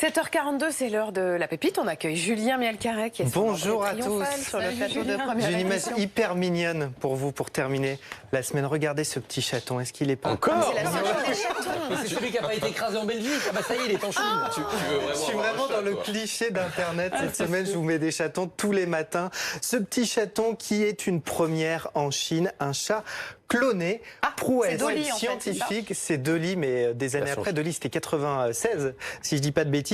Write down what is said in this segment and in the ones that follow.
7h42, c'est l'heure de la pépite. On accueille Julien Mielcarré qui est bonjour à tous. Sur le plateau de Première J'ai une image Émission. hyper mignonne pour vous pour terminer la semaine. Regardez ce petit chaton. Est-ce qu'il est pas Encore C'est la semaine des chatons. C'est celui qui n'a pas été écrasé en Belgique. Ah bah ça y est, il est en Chine. Je suis vraiment dans le cliché d'Internet. Cette semaine, je vous mets des chatons tous les matins. Ce petit chaton qui est une première en Chine, un chat cloné, prouesse c'est Dolly, en fait, scientifique. C'est Dolly, mais des années après. Dolly, c'était 96, si je dis pas de bêtises.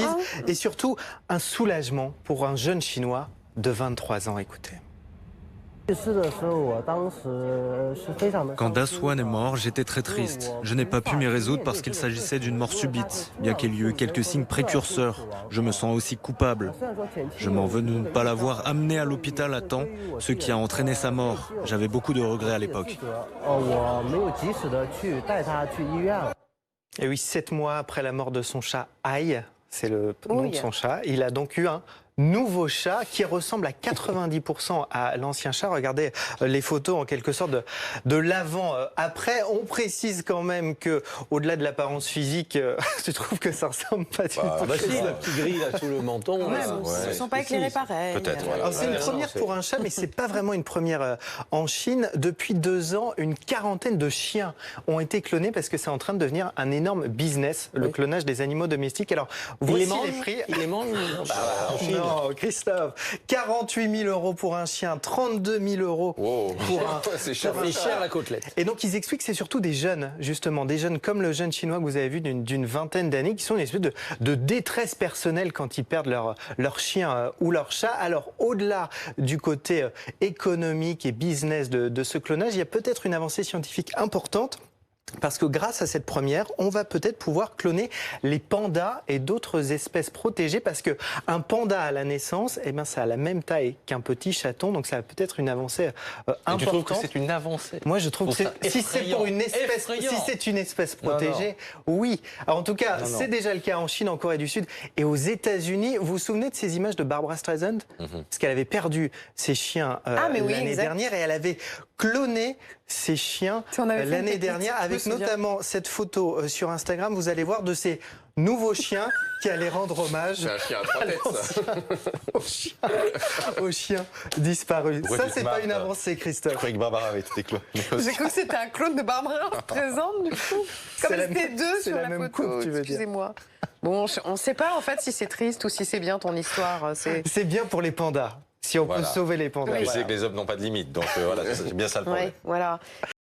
Et surtout, un soulagement pour un jeune Chinois de 23 ans. Écoutez. Quand Daswan est mort, j'étais très triste. Je n'ai pas pu m'y résoudre parce qu'il s'agissait d'une mort subite, bien qu'il y ait eu quelques signes précurseurs. Je me sens aussi coupable. Je m'en veux de ne pas l'avoir amené à l'hôpital à temps, ce qui a entraîné sa mort. J'avais beaucoup de regrets à l'époque. Et oui, 7 mois après la mort de son chat Aïe, c'est le nom de son chat, il a donc eu un nouveau chat qui ressemble à 90% à l'ancien chat. Regardez les photos en quelque sorte de l'avant-après. On précise quand même que, au-delà de l'apparence physique, je trouve que ça ressemble pas du tout. Si, la petite grille là sous le menton. Ils ne sont pas éclairés pareil. Peut-être. Alors, c'est une première pour un chat, mais c'est pas vraiment une première en Chine. Depuis 2 ans, une quarantaine de chiens ont été clonés parce que c'est en train de devenir un énorme business, le clonage des animaux domestiques. Alors, voici les prix. Il les mange en Chine. Non, Christophe, 48 000 € pour un chien, 32 000 € pour un c'est cher. C'est cher la côtelette. Et donc ils expliquent que c'est surtout des jeunes, justement, des jeunes comme le jeune chinois que vous avez vu d'une vingtaine d'années, qui sont une espèce de détresse personnelle quand ils perdent leur chien ou leur chat. Alors au-delà du côté économique et business de ce clonage, il y a peut-être une avancée scientifique importante. Parce que grâce à cette première, on va peut-être pouvoir cloner les pandas et d'autres espèces protégées. Parce que un panda à la naissance, eh ben, ça a la même taille qu'un petit chaton. Donc ça va peut-être une avancée importante. Tu trouves que c'est une avancée? Moi, je trouve que si c'est pour une espèce, si c'est une espèce protégée, oui. Alors, en tout cas, c'est déjà le cas en Chine, en Corée du Sud et aux États-Unis. Vous vous souvenez de ces images de Barbra Streisand? Parce qu'elle avait perdu ses chiens l'année dernière et elle avait cloné ses chiens l'année dernière avec notamment cette photo sur Instagram. Vous allez voir de ces nouveaux chiens qui allaient rendre hommage C'est un chien à 3 têtes, ça. aux chiens disparus. Pourquoi Ça, tu te c'est pas marres, une toi avancée, Christophe. Je croyais que Barbara avait été clonée. J'ai cru que c'était un clone de Barbara présente du coup. Comme c'était deux sur la photo. Coupe, tu veux dire. Excusez-moi. Bon, on ne sait pas en fait si c'est triste ou si c'est bien ton histoire. C'est bien pour les pandas. Si on peut sauver les pandas. Tu sais que les hommes n'ont pas de limite, donc voilà, c'est bien ça le problème. Ouais, voilà.